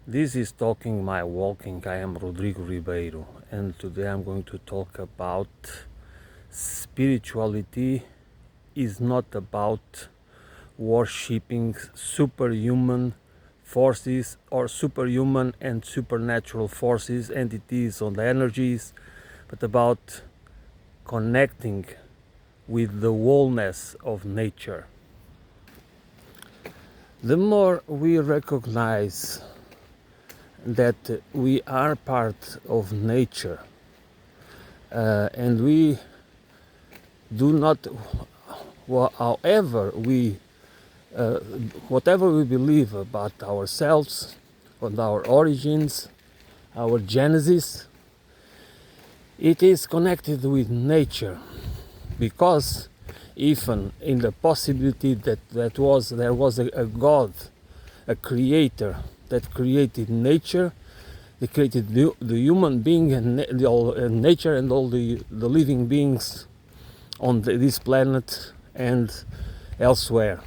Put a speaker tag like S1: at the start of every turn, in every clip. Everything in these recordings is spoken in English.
S1: This is Talking My Walking. I am Rodrigo Ribeiro, and today I'm going to talk about spirituality is not about worshipping superhuman forces or superhuman and supernatural forces, entities, or energies, but about connecting with the wholeness of nature. The more we recognize that we are part of nature, and we do not, however we whatever we believe about ourselves, on our origins, our genesis, it is connected with nature, because even in the possibility that there was a God, a creator that created nature, they created the human being and nature and all the living beings on this planet and elsewhere.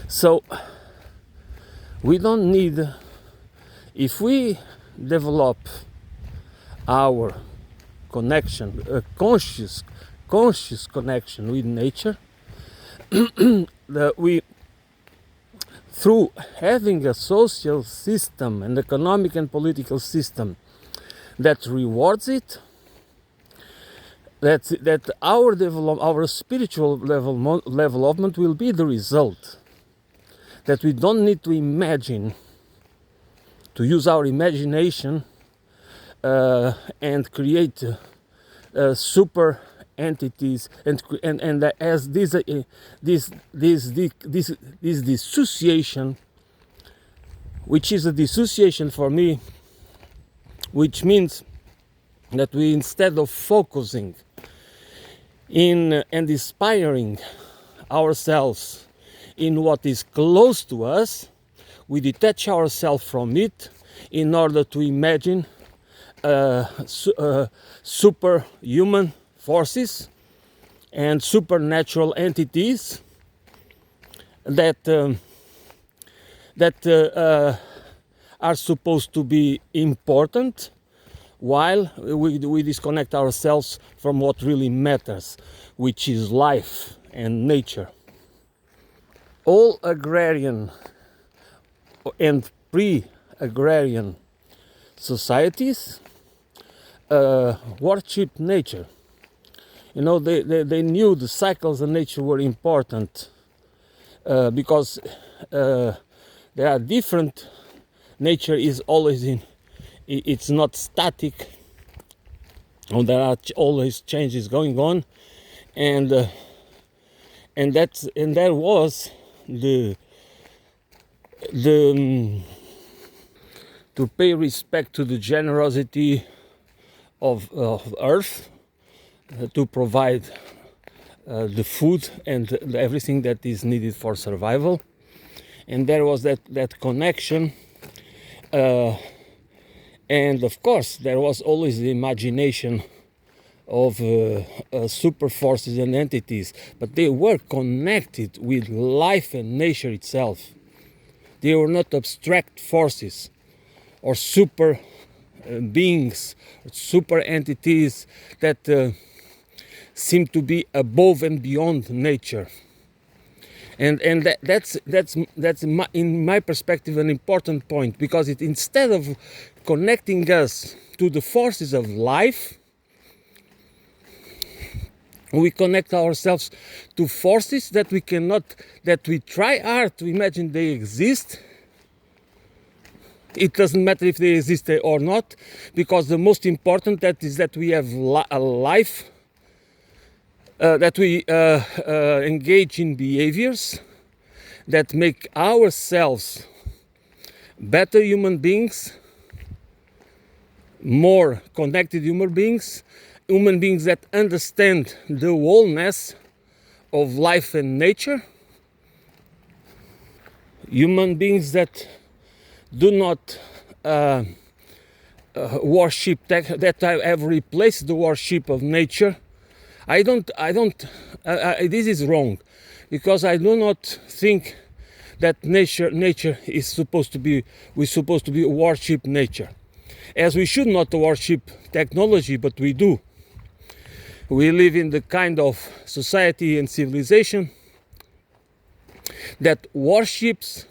S1: So we don't need, if we develop our connection, a conscious connection with nature, that we, through having a social system, an economic and political system that rewards it, that our spiritual development will be the result. That we don't need to imagine, to use our imagination and create super entities, and as this dissociation, which is a dissociation for me, which means that we, instead of focusing in and inspiring ourselves in what is close to us, we detach ourselves from it in order to imagine superhuman forces and supernatural entities that are supposed to be important, while we disconnect ourselves from what really matters, which is life and nature. All agrarian and pre-agrarian societies worship nature. You know, they knew the cycles of nature were important because there are different. Nature is always it's not static, or there are always changes going on, and there was the to pay respect to the generosity of Earth, to provide the food and everything that is needed for survival, and there was that connection, and of course there was always the imagination of super forces and entities, but they were connected with life and nature itself. They were not abstract forces or super beings, super entities that seem to be above and beyond nature. And that's in my perspective an important point, because it, instead of connecting us to the forces of life, we connect ourselves to forces that we cannot, that we try hard to imagine they exist. It doesn't matter if they exist or not, because the most important that is that we have a life, that we engage in behaviors that make ourselves better human beings, more connected human beings that understand the wholeness of life and nature, human beings that do not worship, that have replaced the worship of nature. This is wrong, because I do not think that nature is supposed to be, we're supposed to be worship nature. As we should not worship technology, but we do. We live in the kind of society and civilization that worships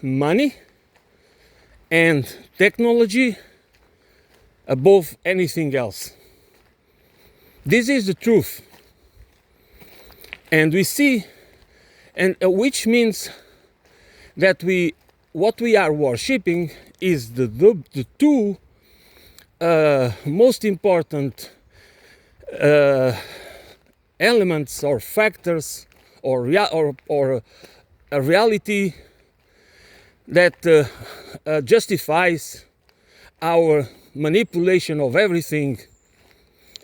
S1: money and technology above anything else. This is the truth. And we see, and which means that what we are worshipping is the two most important elements or factors or a reality that justifies our manipulation of everything,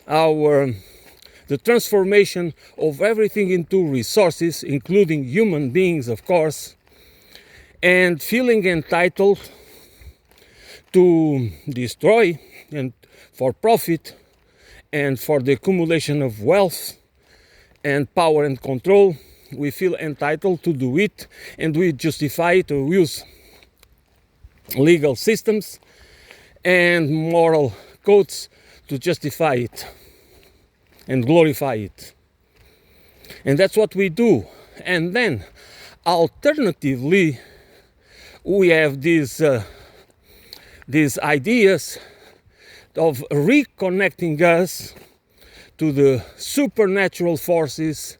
S1: the transformation of everything into resources, including human beings, of course, and feeling entitled to destroy and for profit and for the accumulation of wealth and power and control. We feel entitled to do it, and we justify it or use legal systems and moral codes to justify it and glorify it. And that's what we do. And then alternatively, we have these ideas of reconnecting us to the supernatural forces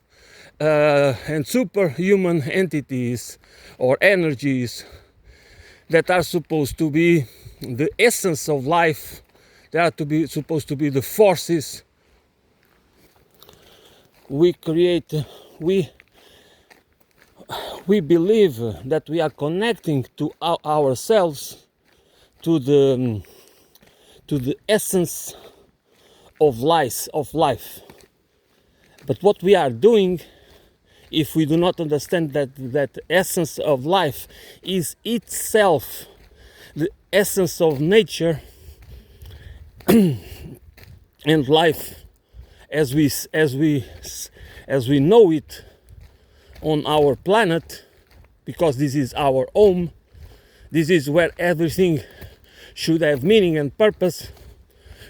S1: and superhuman entities or energies that are supposed to be the essence of life. They are supposed to be the forces we create. We believe that we are connecting to ourselves, to the essence of life. But what we are doing, if we do not understand that essence of life is itself the essence of nature and life as we know it on our planet, because this is our home, this is where everything should have meaning and purpose,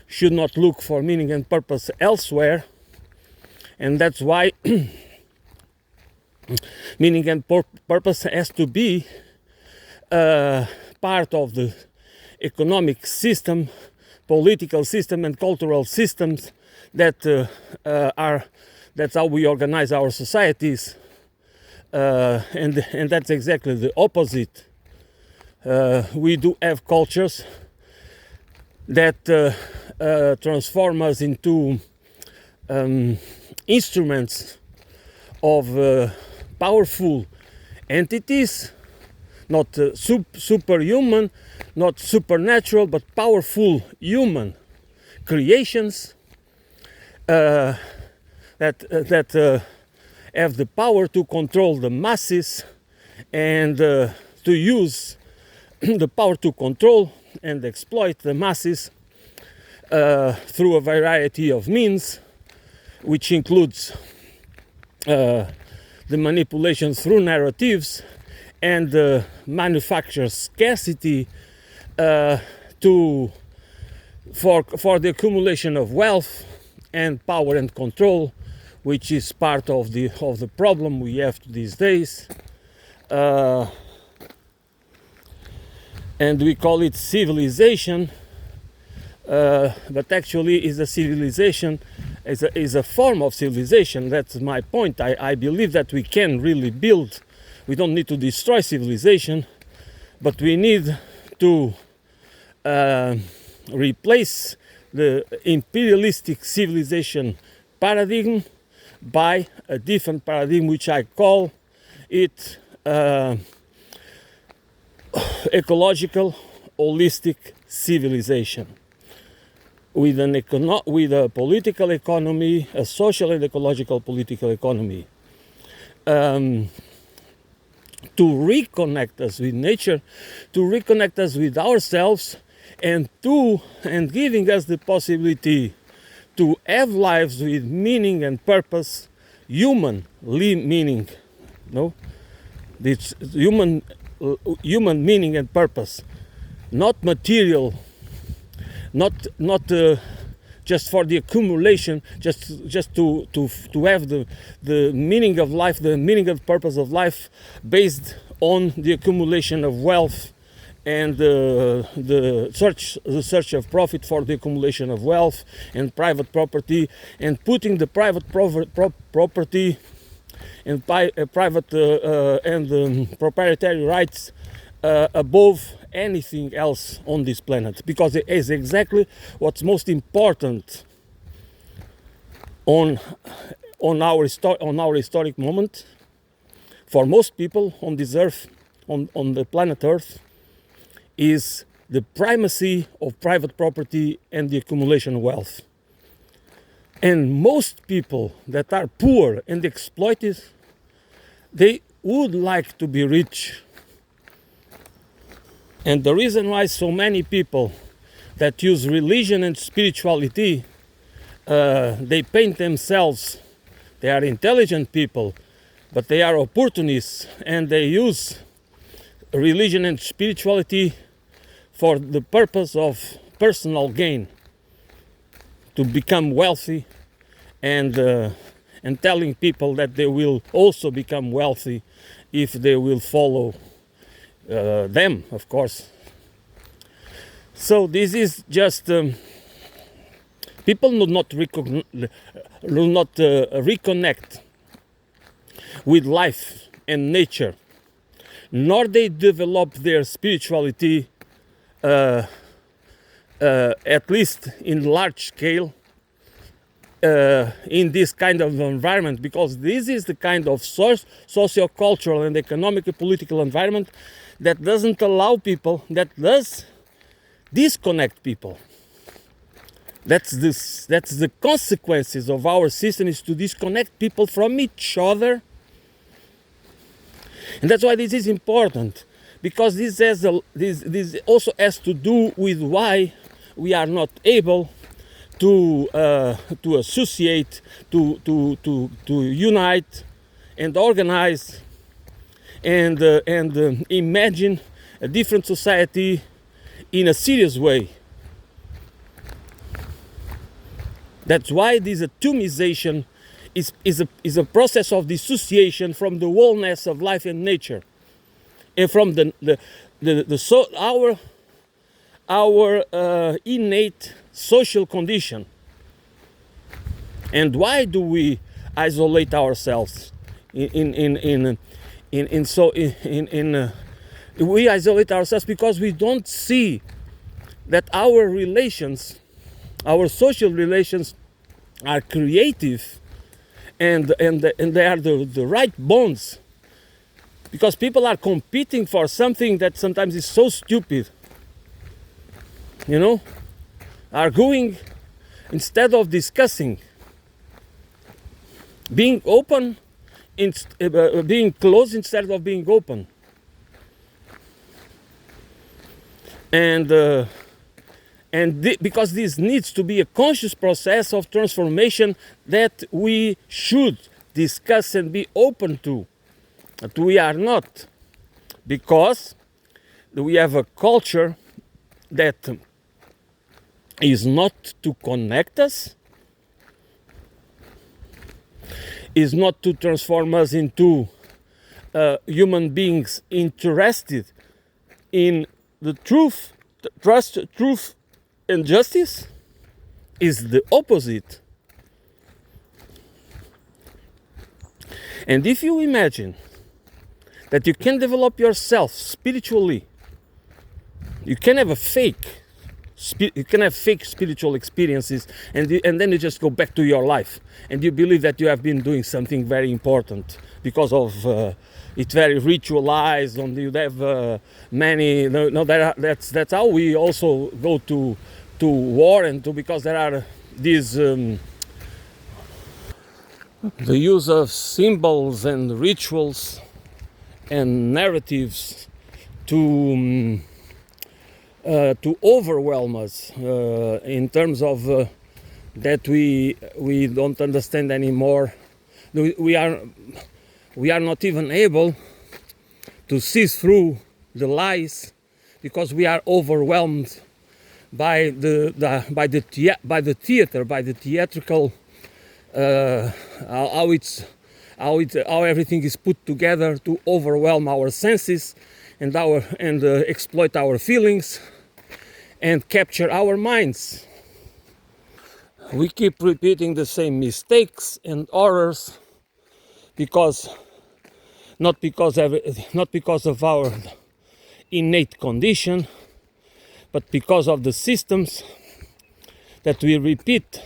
S1: should not look for meaning and purpose elsewhere. And that's why meaning and purpose has to be part of the economic system, political system, and cultural systems that that's how we organize our societies, and that's exactly the opposite. We do have cultures that transform us into instruments of powerful entities, not superhuman, not supernatural, but powerful human creations that have the power to control the masses and to use the power to control and exploit the masses through a variety of means, which includes the manipulation through narratives and manufacture scarcity for the accumulation of wealth and power and control, which is part of the problem we have these days, and we call it civilization, but actually is a civilization, is a form of civilization. That's my point. I believe that we can really build. We don't need to destroy civilization, but we need to replace the imperialistic civilization paradigm by a different paradigm, which I call it ecological, holistic civilization, with a political economy, a social and ecological political economy, to reconnect us with nature, to reconnect us with ourselves, and giving us the possibility to have lives with meaning and purpose, human meaning, no, this human meaning and purpose, not material, not just for the accumulation, just to have the meaning of life, the meaning of purpose of life based on the accumulation of wealth and the search of profit for the accumulation of wealth and private property, and putting the private property and private and proprietary rights above anything else on this planet, because it is exactly what's most important on our historic moment for most people on this earth, on the planet Earth, is the primacy of private property and the accumulation of wealth. And most people that are poor and exploited, they would like to be rich. And the reason why so many people that use religion and spirituality, they paint themselves, they are intelligent people, but they are opportunists, and they use religion and spirituality for the purpose of personal gain, to become wealthy, and telling people that they will also become wealthy if they will follow them, of course. So this is just people do not reconnect with life and nature, nor they develop their spirituality at least in large scale in this kind of environment, because this is the kind of socio-cultural and economic and political environment that doesn't allow people, that does disconnect people. That's the consequences of our system, is to disconnect people from each other. And that's why this is important, because this also has to do with why we are not able to associate, to unite and organize and imagine a different society in a serious way. That's why this atomization is a process of dissociation from the wholeness of life and nature, and from our innate social condition. And why do we isolate ourselves? We isolate ourselves because we don't see that our relations, our social relations, are creative, and they are the right bonds. Because people are competing for something that sometimes is so stupid, arguing instead of discussing, being open, being closed instead of being open. Because this needs to be a conscious process of transformation that we should discuss and be open to. But we are not, because we have a culture that is not to connect us, is not to transform us into human beings interested in the truth, trust, truth, and justice, is the opposite. And if you imagine that you can develop yourself spiritually, you can have fake spiritual experiences, and then you just go back to your life, and you believe that you have been doing something very important because of it's very ritualized, and you have many. That's how we also go to war, and because there are these the use of symbols and rituals and narratives to overwhelm us in terms of that we don't understand anymore. We are not even able to see through the lies, because we are overwhelmed by the theater, by the theatrical, how everything is put together to overwhelm our senses and exploit our feelings and capture our minds. We keep repeating the same mistakes and errors because not because of our innate condition, but because of the systems that we repeat.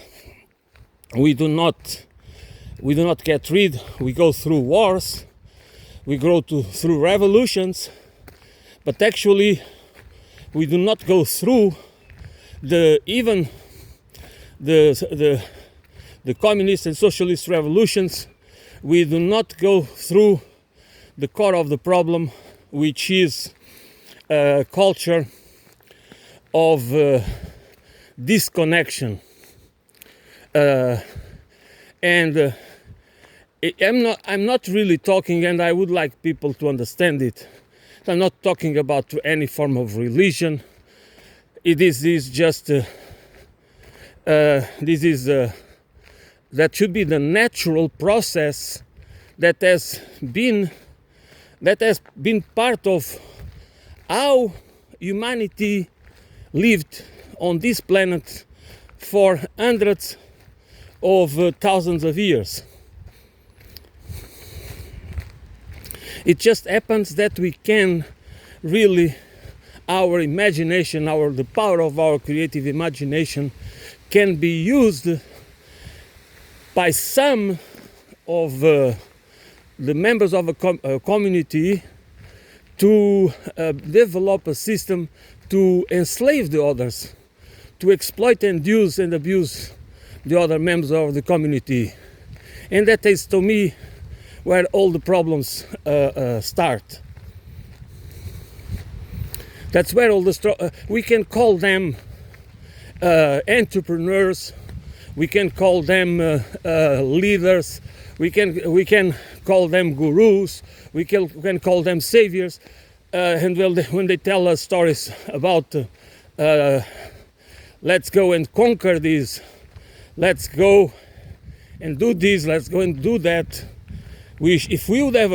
S1: We do not get rid. We go through wars, we go through revolutions, but actually we do not go through even the communist and socialist revolutions. We do not go through the core of the problem, which is a culture of disconnection. I'm not really talking, and I would like people to understand it. I'm not talking about any form of religion. This that should be the natural process that has been part of how humanity lived on this planet for hundreds of thousands of years. It just happens that we can really, our imagination, the power of our creative imagination can be used by some of the members of a community to develop a system to enslave the others, to exploit and use and abuse the other members of the community. And that is, to me, where all the problems start. That's where all the we can call them entrepreneurs, we can call them leaders, we can call them gurus, we can call them saviors, and when they tell us stories about let's go and conquer this, let's go and do this, let's go and do that. If we would have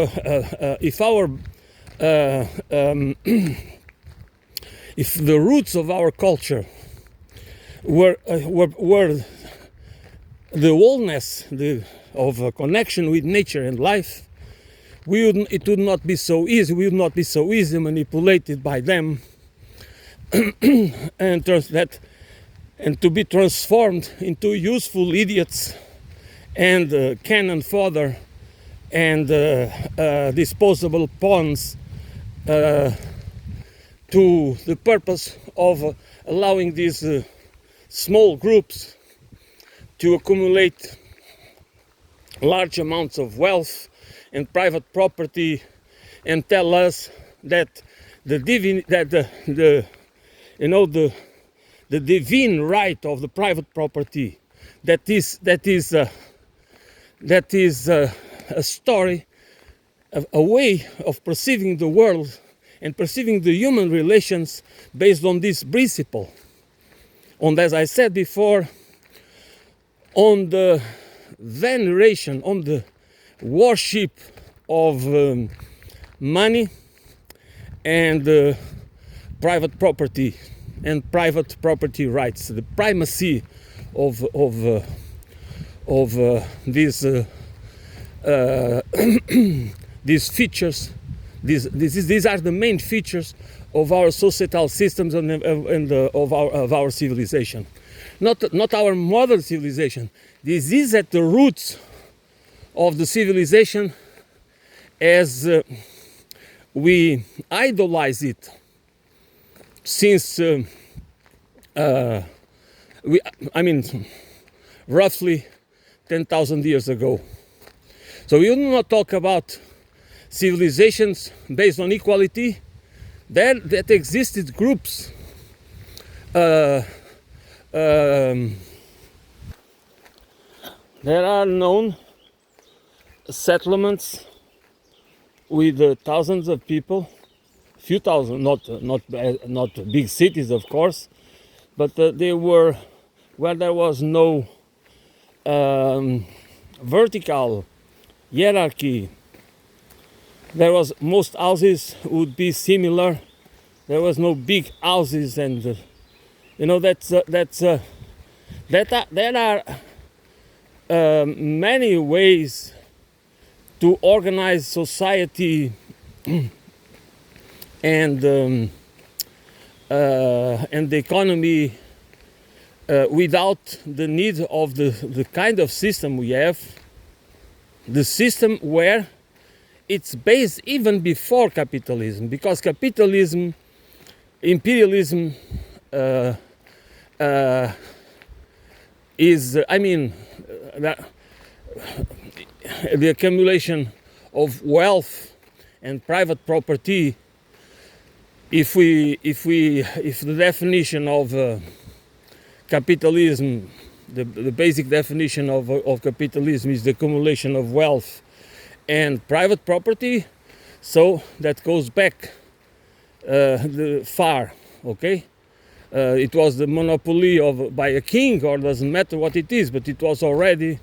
S1: if the roots of our culture were the wholeness of a connection with nature and life, it would not be so easy. We would not be so easy manipulated by them, and to be transformed into useful idiots and cannon fodder and disposable pawns to the purpose of allowing these small groups to accumulate large amounts of wealth and private property, and tell us that the divine right of the private property, that is a story, a way of perceiving the world and perceiving the human relations based on this principle. And as I said before, on the veneration, on the worship of money and private property and private property rights, the primacy of these features. These are the main features of our societal systems and of our civilization. Not our modern civilization. This is at the roots of the civilization as we idolize it since roughly 10,000 years ago. So we do not talk about civilizations based on equality. That existed groups there are known settlements with thousands of people, few thousand, not big cities, of course, but they were where there was no vertical hierarchy. There was most houses would be similar. There was no big houses, and there are many ways to organize society and the economy without the need of the kind of system we have, the system where it's based even before capitalism, because capitalism, imperialism is, the accumulation of wealth and private property. If the definition of capitalism, the basic definition of capitalism is the accumulation of wealth and private property, so that goes back far, okay? It was the monopoly by a king, or doesn't matter what it is, but it was already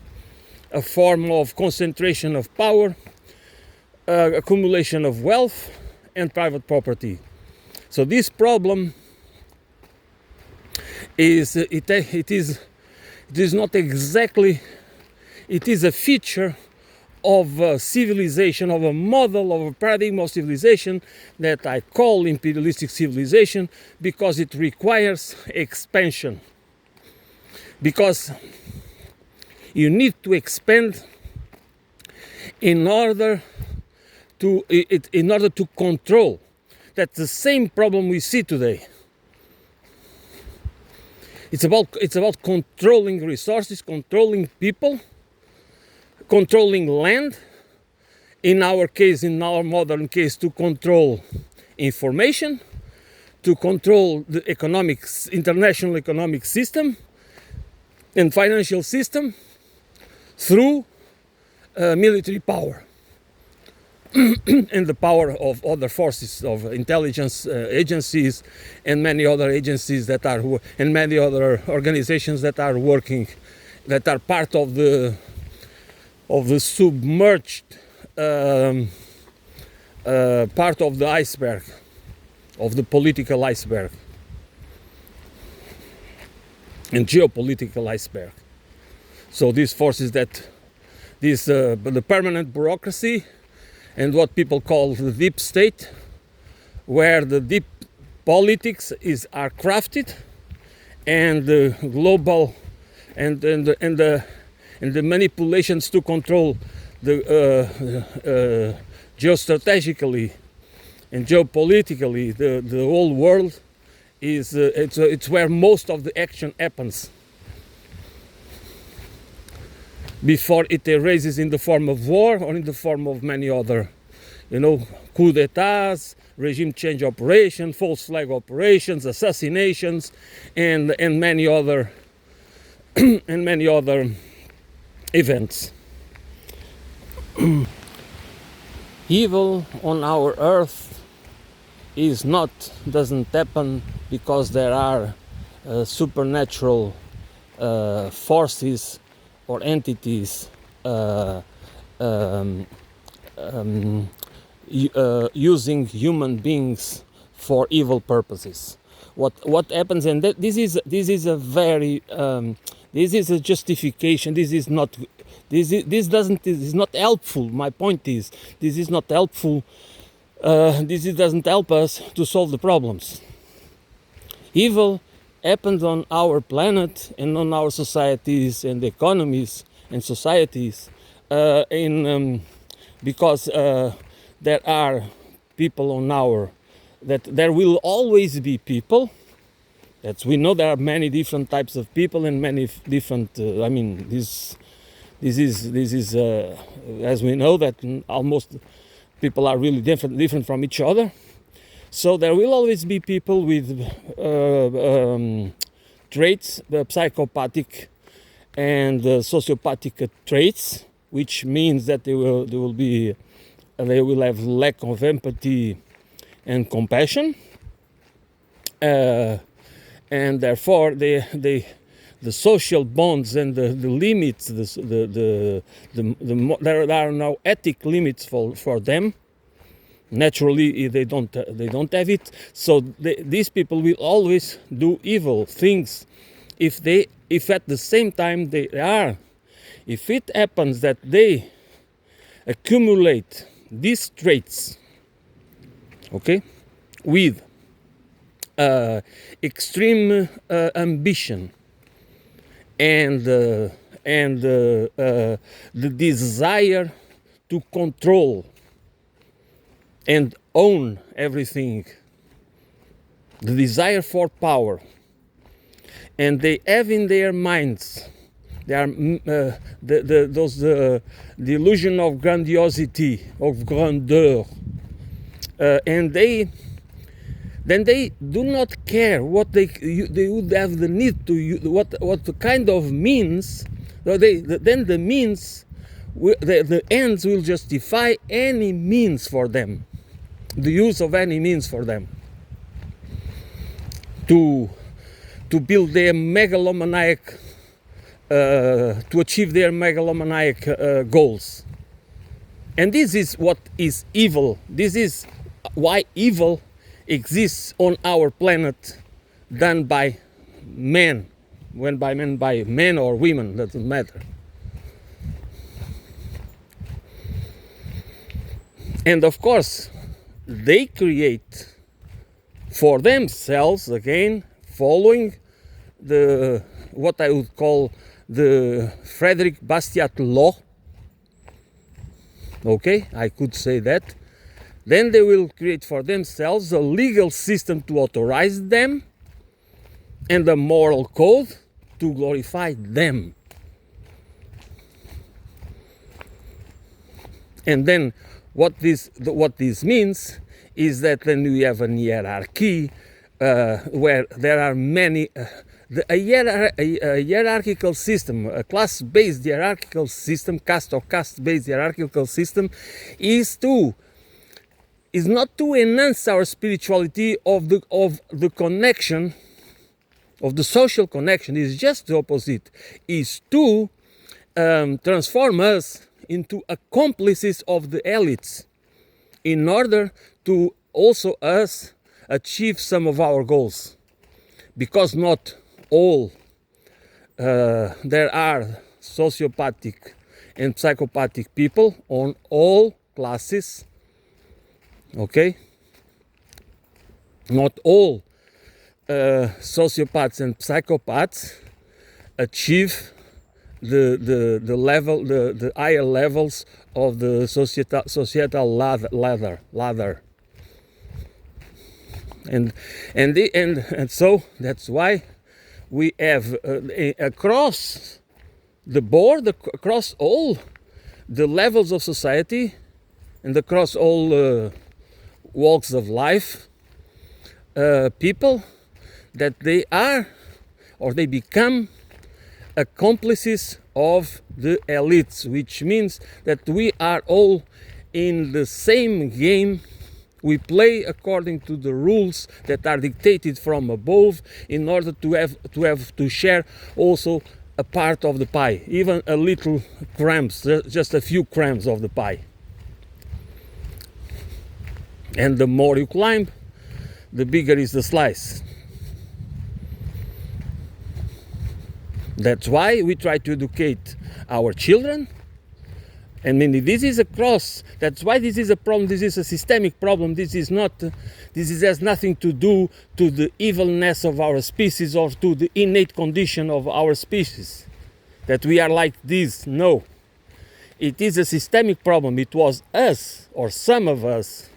S1: a form of concentration of power, accumulation of wealth and private property. So this problem is it is not exactly, it is a feature of a civilization, of a model, of a paradigm of civilization that I call imperialistic civilization, because it requires expansion. Because you need to expand in order to control. That's the same problem we see today. It's about controlling resources, controlling people, controlling land. In our modern case, to control information, to control the international economic system and financial system through military power and the power of other forces, of intelligence agencies and many other agencies and many other organizations that are working, that are part of the submerged part of the iceberg, of the political iceberg and geopolitical iceberg. So these forces the permanent bureaucracy and what people call the deep state, where the deep politics are crafted, and the global and the manipulations to control the geostrategically and geopolitically the whole world is it's where most of the action happens before it arises in the form of war or in the form of many other, coup d'etats, regime change operations, false flag operations, assassinations, and many other and many other events. Evil on our earth doesn't happen because there are supernatural forces or entities using human beings for evil purposes. What happens, and this is a very this is a justification. This is not helpful. My point is, this is not helpful. This doesn't help us to solve the problems. Evil happens on our planet and on our societies and economies and societies because there are people that there will always be people. We know there are many different types of people and many different. This is as we know that almost people are really different from each other. So there will always be people with traits, psychopathic and sociopathic traits, which means that they will be they will have lack of empathy and compassion, and therefore the social bonds and the limits, there are now ethic limits for them. Naturally, they don't have it. So these people will always do evil things if at the same time if it happens that they accumulate these traits, okay, with extreme ambition and the desire to control and own everything, the desire for power, and they have in their minds, they are the illusion of grandiosity, of grandeur, and they do not care what they would have the need to use, what kind of means. Then the means, the ends will justify any means for them, the use of any means for them to build their megalomaniac, to achieve their megalomaniac goals. And this is what is evil. This is why evil exists on our planet, done by men. When by men or women, doesn't matter. And of course, they create for themselves, again, following what I would call the Frederick Bastiat law. Okay, I could say that. Then they will create for themselves a legal system to authorize them and a moral code to glorify them. And then what this means is that then we have a hierarchy where there are many, a hierarchical system, a class-based hierarchical system, caste or caste-based hierarchical system, is not to enhance our spirituality of the connection, of the social connection. Is just the opposite. Is to transform us into accomplices of the elites, in order to also us achieve some of our goals. Because not all, there are sociopathic and psychopathic people on all classes. Okay, not all sociopaths and psychopaths achieve the level, the higher levels of the societal ladder, and so that's why we have across the board, across all the levels of society, and across all walks of life, people that they are or they become accomplices of the elites, which means that we are all in the same game. We play according to the rules that are dictated from above, in order to share also a part of the pie, even a little crumbs, just a few crumbs of the pie. And the more you climb, the bigger is the slice. That's why we try to educate our children. And this is a cross. That's why this is a problem. This is a systemic problem. This has nothing to do to the evilness of our species or to the innate condition of our species, that we are like this. No. It is a systemic problem. It was us, or some of us,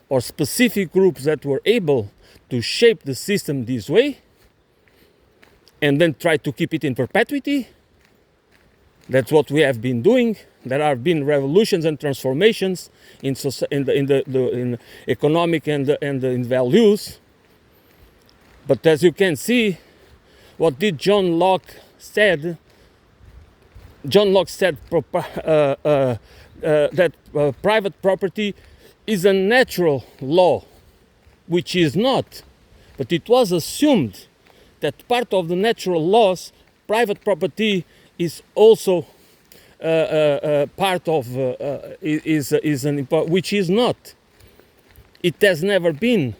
S1: or specific groups that were able to shape the system this way and then try to keep it in perpetuity. That's what we have been doing. There have been revolutions and transformations in economic and in values. But as you can see, what did John Locke said? John Locke said that private property is a natural law, which is not. But it was assumed that part of the natural laws, private property is also part of is an important, which is not. It has never been.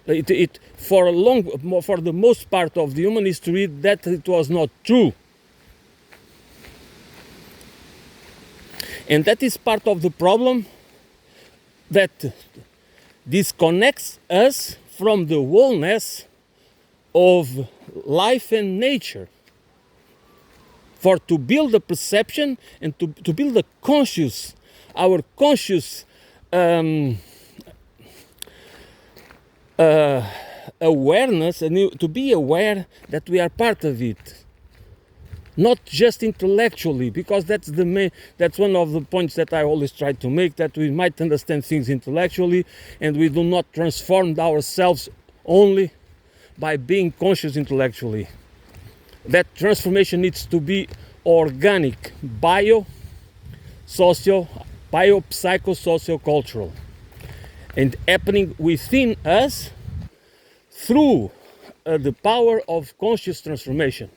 S1: It for the most part of the human history that it was not true, and that is part of the problem that disconnects us from the wholeness of life and nature. For to build a perception and to build a conscious, our conscious awareness, and to be aware that we are part of it, not just intellectually, because that's one of the points that I always try to make, that we might understand things intellectually and we do not transform ourselves only by being conscious intellectually. That transformation needs to be organic, psycho-socio-cultural, and happening within us through the power of conscious transformation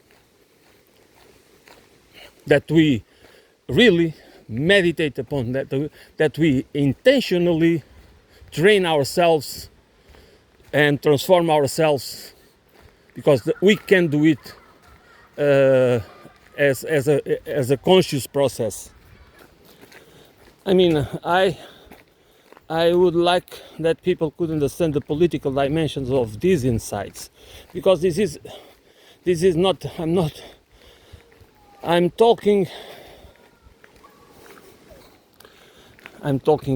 S1: that we really meditate upon, that we intentionally train ourselves and transform ourselves, because we can do it as a conscious process. I mean, I would like that people could understand the political dimensions of these insights, because this is not, I'm talking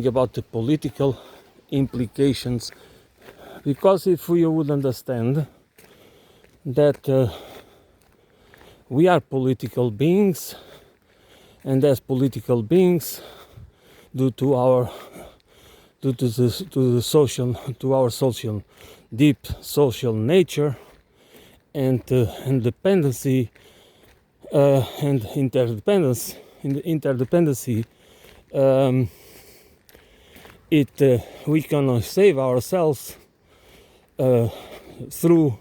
S1: about the political implications, because if we would understand that we are political beings, and as political beings, due to our deep social nature and dependency and interdependency, we can save ourselves through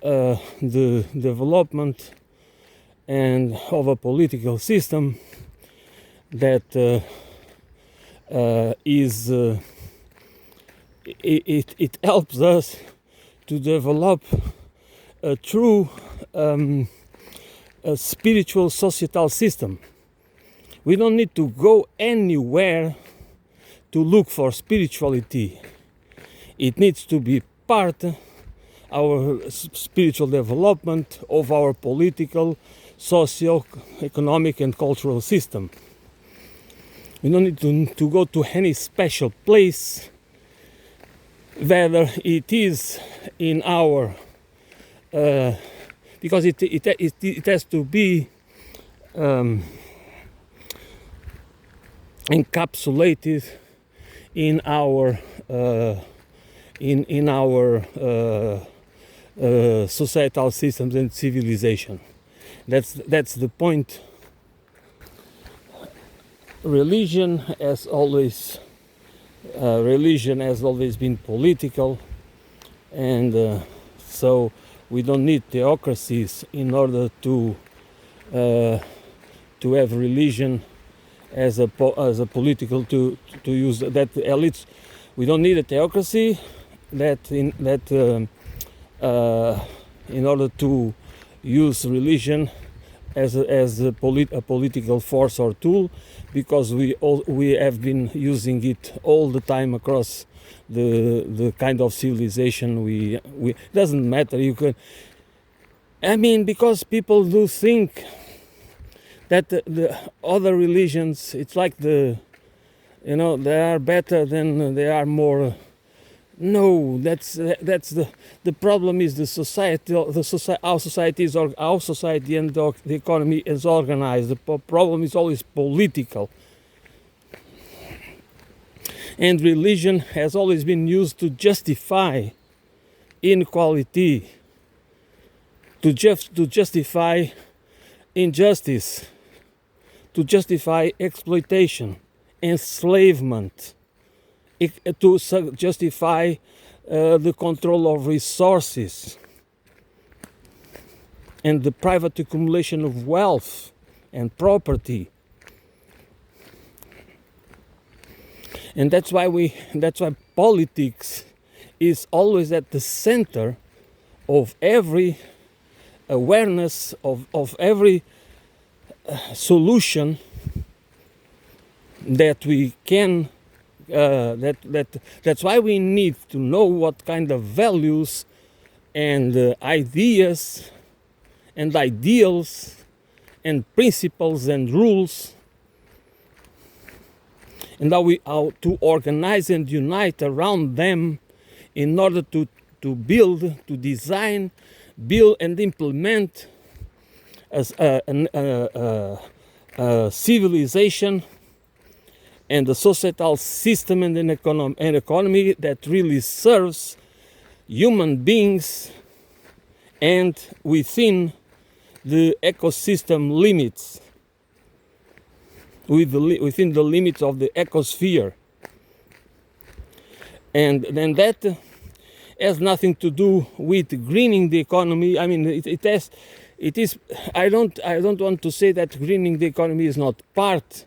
S1: the development and of a political system that it helps us to develop a true a spiritual societal system. We don't need to go anywhere to look for spirituality. It needs to be part our spiritual development of our political, socio-economic and cultural system. We don't need to go to any special place, whether it is in our because it has to be encapsulated in our societal systems and civilization. That's the point. Religion has always been political, and so we don't need theocracies in order to have religion as a political to use that elites. We don't need a theocracy in order to use religion as a political force or tool, because we have been using it all the time across the kind of civilization we doesn't matter. You can, because people do think that the other religions, it's like they are better than they are more. No, that's the problem is the society, our society and the economy is organized. The problem is always political, and religion has always been used to justify inequality, to justify injustice, to justify exploitation, enslavement, to justify the control of resources and the private accumulation of wealth and property. And that's why politics is always at the center of every awareness, of every solution that we can. That's why we need to know what kind of values and ideas and ideals and principles and rules, and how to organize and unite around them in order to build, to design, build and implement a civilization and a societal system and an economy that really serves human beings and within the ecosystem limits, within the limits of the ecosphere. And then that has nothing to do with greening the economy. I mean, it is. I don't want to say that greening the economy is not part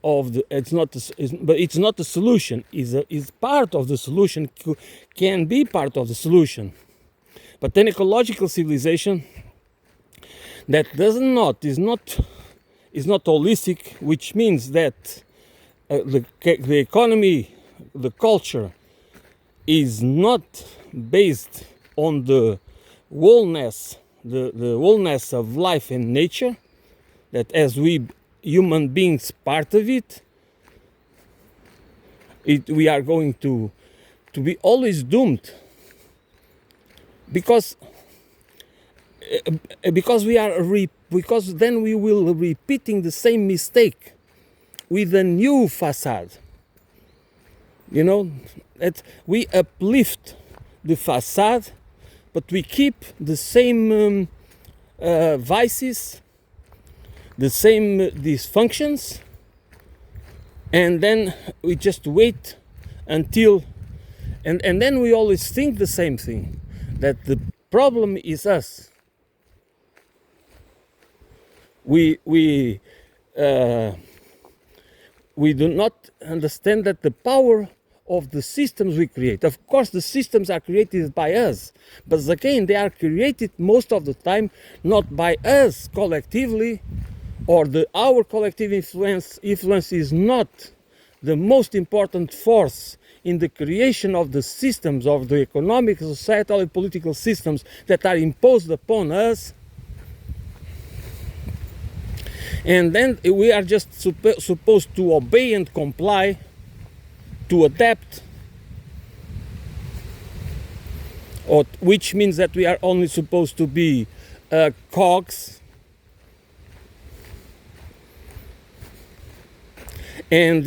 S1: of the. But it's not the solution. Is part of the solution. Can be part of the solution. But an ecological civilization that is not holistic, which means that the economy, the culture, is not based on the wholeness, the wholeness of life and nature, that as we human beings part of it, we are going to be always doomed, because then we will be repeating the same mistake with a new facade. You know, that we uplift the facade, but we keep the same vices, the same dysfunctions, and then we just wait until, and then we always think the same thing, that the problem is us. We do not understand that the power of the systems we create. Of course, the systems are created by us, but again, they are created most of the time not by us collectively, or our collective influence. Influence is not the most important force in the creation of the systems, of the economic, societal, and political systems that are imposed upon us. And then we are just supposed to obey and comply, to adapt, which means that we are only supposed to be cogs, and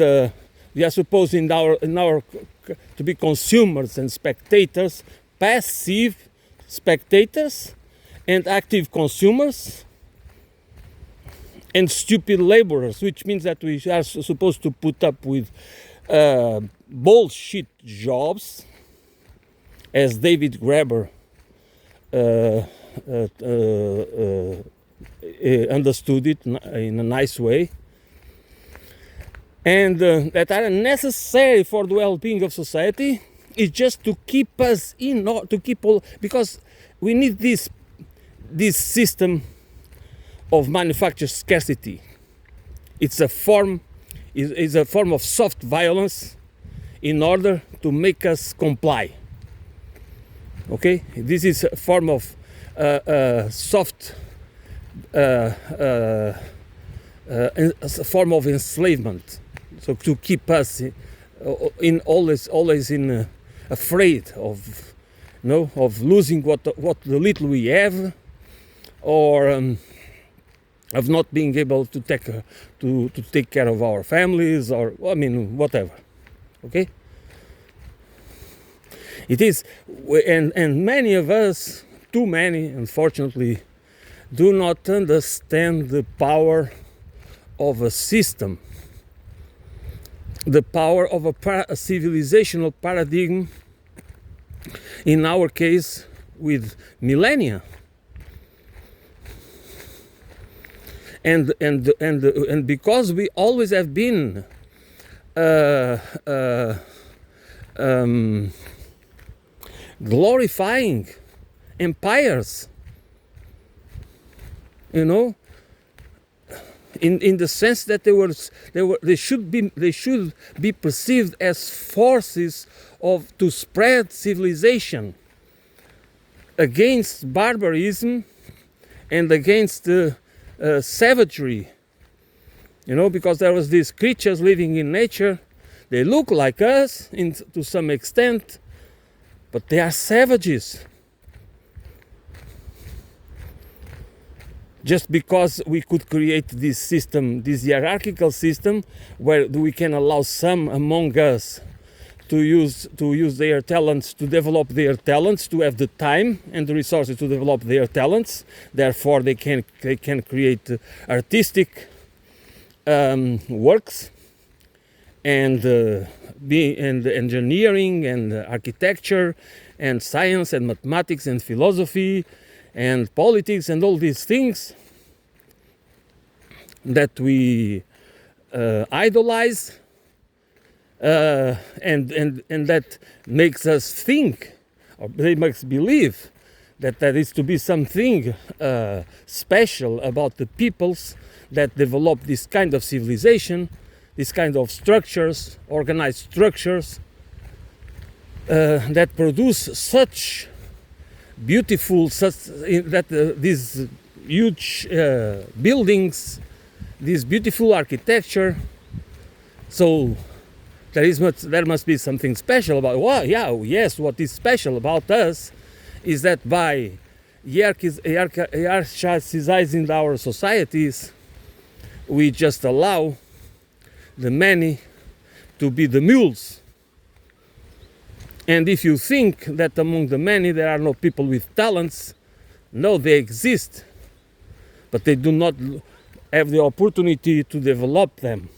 S1: we are supposed to be consumers and spectators, passive spectators and active consumers, and stupid laborers, which means that we are supposed to put up with bullshit jobs, as David Graeber understood it in a nice way, and that are necessary for the well-being of society. Is just to keep us because we need this system of manufactured scarcity. It's a form of soft violence in order to make us comply. Okay, this is a form of soft a form of enslavement. So to keep us always in afraid of losing what the little we have, or of not being able to take care of our families, or whatever. Okay, it is, and many of us, too many, unfortunately, do not understand the power of a system, the power of a civilizational paradigm, in our case with millennia. And because we always have been glorifying empires, you know, in the sense that they should be perceived as forces to spread civilization against barbarism and against savagery, you know, because there was these creatures living in nature. They look like us to some extent, but they are savages. Just because we could create this system, this hierarchical system, where we can allow some among us to use their talents, to develop their talents, to have the time and the resources to develop their talents. Therefore, they can create artistic works and engineering and architecture and science and mathematics and philosophy and politics and all these things that we idolize. And that makes us think, or they makes believe, that there is to be something special about the peoples that develop this kind of civilization, this kind of structures, organized structures, that produce such beautiful, these huge buildings, this beautiful architecture. So there must be something special about. Well, yeah, yes. What is special about us is that by hierarchizing our societies, we just allow the many to be the mules. And if you think that among the many there are no people with talents, no, they exist, but they do not have the opportunity to develop them,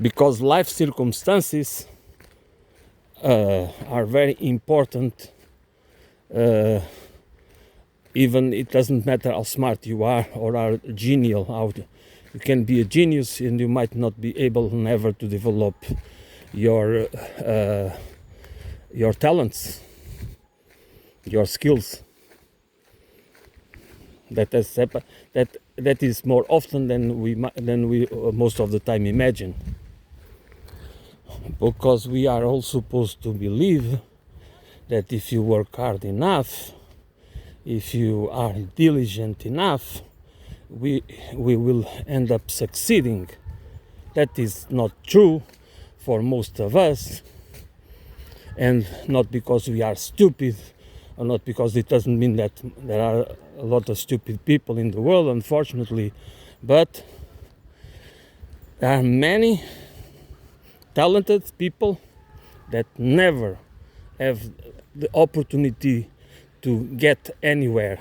S1: because life circumstances are very important. Even it doesn't matter how smart you are or how genial. You can be a genius and you might not be able never to develop your talents, your skills. That is more often than we most of the time imagine. Because we are all supposed to believe that if you work hard enough, if you are diligent enough, we will end up succeeding. That is not true for most of us, and not because we are stupid, or not because it doesn't mean that there are a lot of stupid people in the world, unfortunately, but there are many talented people that never have the opportunity to get anywhere.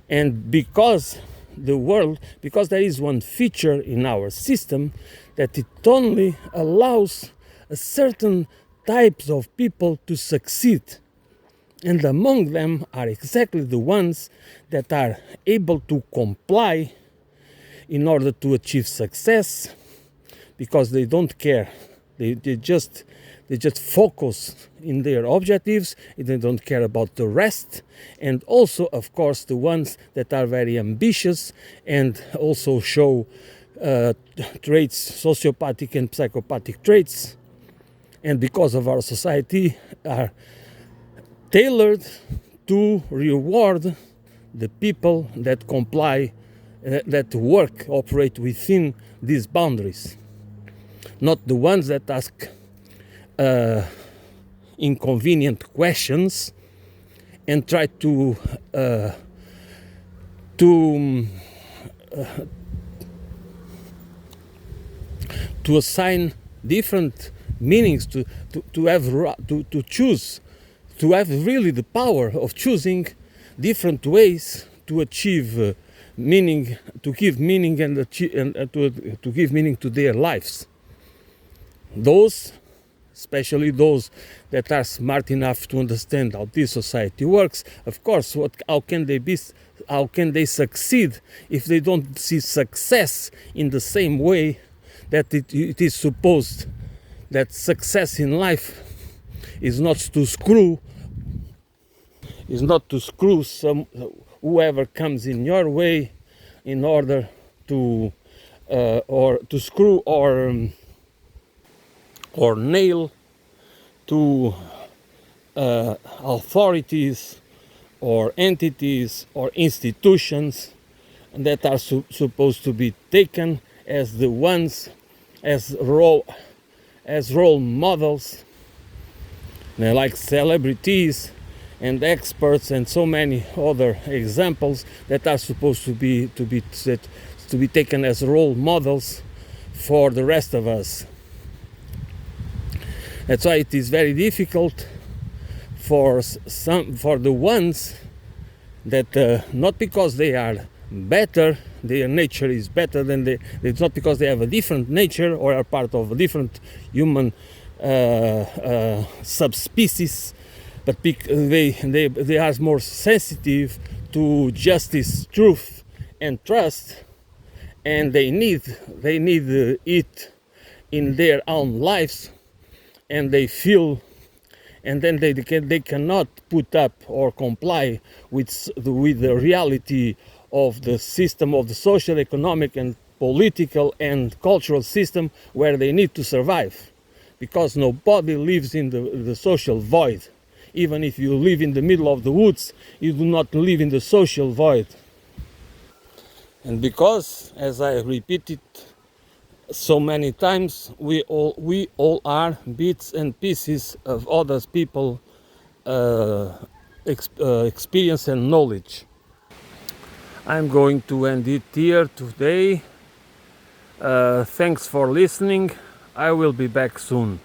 S1: And because there is one feature in our system, that it only allows a certain types of people to succeed. And among them are exactly the ones that are able to comply in order to achieve success, because they don't care. They just focus in their objectives, and they don't care about the rest. And also, of course, the ones that are very ambitious and also show traits, sociopathic and psychopathic traits, and because of our society are tailored to reward the people that comply, that work, operate within these boundaries, not the ones that ask inconvenient questions and try to assign different meanings, to choose, to have really the power of choosing different ways to achieve meaning, to give meaning to give meaning to their lives. Those, especially those that are smart enough to understand how this society works, of course, how can they succeed if they don't see success in the same way that it is supposed that success in life is not to screw some whoever comes in your way in order to or to screw or nail to authorities or entities or institutions that are supposed to be taken as the ones as role models, like celebrities and experts and so many other examples that are supposed to be taken as role models for the rest of us. That's why it is very difficult for the ones that not because they are better, their nature is better than it's not because they have a different nature or are part of a different human subspecies, but they are more sensitive to justice, truth, and trust, and they need it in their own lives, and they feel, and then they cannot put up or comply with the reality of the system, of the social, economic, and political and cultural system where they need to survive, because nobody lives in the social void. Even if you live in the middle of the woods, you do not live in the social void. And because, as I repeated so many times, we all are bits and pieces of other people's experience and knowledge. I'm going to end it here today. Thanks for listening. I will be back soon.